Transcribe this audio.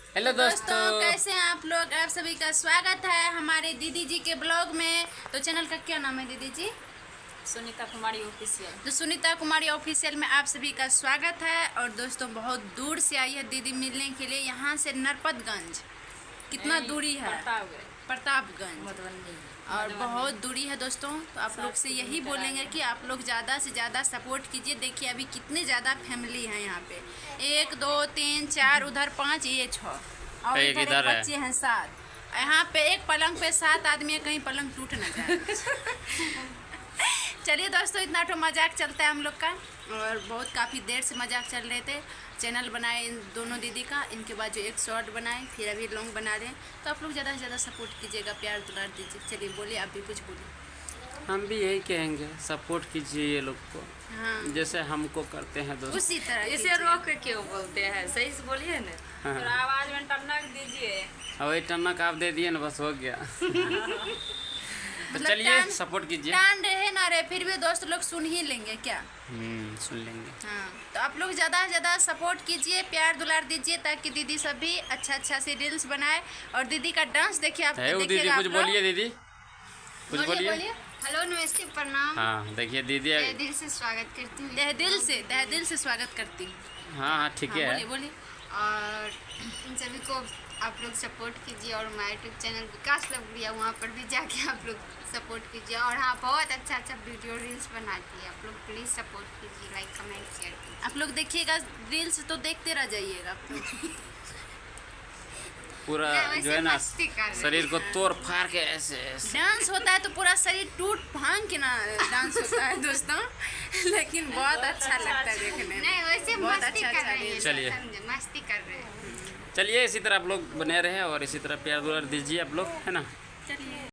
Hello दोस्तों, कैसे हैं आप लोग। आप सभी का स्वागत है हमारे दीदी जी के ब्लॉग में। तो चैनल का क्या नाम है दीदी जी? सुनीता कुमारी ऑफिशियल। तो सुनीता कुमारी ऑफिशियल में आप सभी का स्वागत है। और दोस्तों बहुत दूर से आई है दीदी मिलने के लिए, यहाँ से नरपतगंज कितना दूरी है, प्रतापगंज, और बहुत दूरी है दोस्तों। तो आप लोग से यही बोलेंगे कि आप लोग ज़्यादा से ज़्यादा सपोर्ट कीजिए। देखिए अभी कितने ज़्यादा फैमिली है यहाँ पे, 1 2 3 4, उधर 5, ये 6, और एक इधर इधर है। बच्चे हैं 7। यहाँ पे एक पलंग पे 7 आदमी है, कहीं पलंग टूट न जाए। चलिए दोस्तों, इतना तो मजाक चलता है हम लोग का, और बहुत काफ़ी देर से मजाक चल रहे थे। चैनल बनाए इन दोनों दीदी का, इनके बाद जो एक शॉर्ट बनाए, फिर अभी लॉन्ग बना रहे हैं। तो आप लोग ज़्यादा से ज़्यादा सपोर्ट कीजिएगा, प्यार दुलार दीजिए। चलिए बोलिए, आप भी कुछ बोलिए। हम भी यही कहेंगे, सपोर्ट कीजिए ये लोग को, हाँ, जैसे हमको करते हैं दोस्त। उसी तरह इसे कीजिए। रोक के क्यों बोलते हैं? सही से बोलिए ना। हाँ। थोड़ा आवाज में टनक दीजिए। और वही टनक आप दे दिए ना, बस हो गया। तो मतलब चलिए टान- सपोर्ट कीजिए। टान रहे ना रहे, फिर भी दोस्त लोग सुन ही लेंगे क्या। सुन लेंगे। हाँ, तो आप लोग ज़्यादा से ज़्यादा सपोर्ट कीजिए, प्यार दुलार दीजिए, ताकि दीदी सब भी अच्छा से रील्स बनाए। और दीदी का डांस देखिए, आप है वो दीदी, देखिएगा कुछ आप लोग। बोलिए दीदी, कुछ बोलिए। हेलो, नमस्ते, प्रणाम। हाँ देखिए दीदी। तहे दिल से स्वागत करती हूँ। तहे दिल से स्वागत करती हूँ। हाँ हाँ ठीक हाँ, है। बोलिए बोलिए। और इन सभी को आप लोग सपोर्ट कीजिए, और हमारा यूट्यूब चैनल विकास लवरिया, वहाँ पर भी जाके आप लोग सपोर्ट कीजिए। और हाँ, बहुत अच्छा वीडियो रील्स बनाती है, आप लोग प्लीज़ सपोर्ट कीजिए, लाइक कमेंट शेयर कीजिए। आप लोग देखिएगा रील्स, तो देखते रह जाइएगा आप लोग। पूरा वैसे जो है ना, मस्ती कर रहे हैं। शरीर को तोड़ फाड़ के ऐसे ऐसे। डांस होता है तो पूरा शरीर टूट भांग के ना डांस होता है दोस्तों। लेकिन बहुत अच्छा लगता है देखने में। नहीं, वैसे बहुत मस्ती अच्छा कर रहे हैं, चलिए। समझे, मस्ती कर रहे हैं। चलिए इसी तरह आप लोग बने रहे और इसी तरह प्यार दुलार दीजिए आप लोग, है ना। चलिए।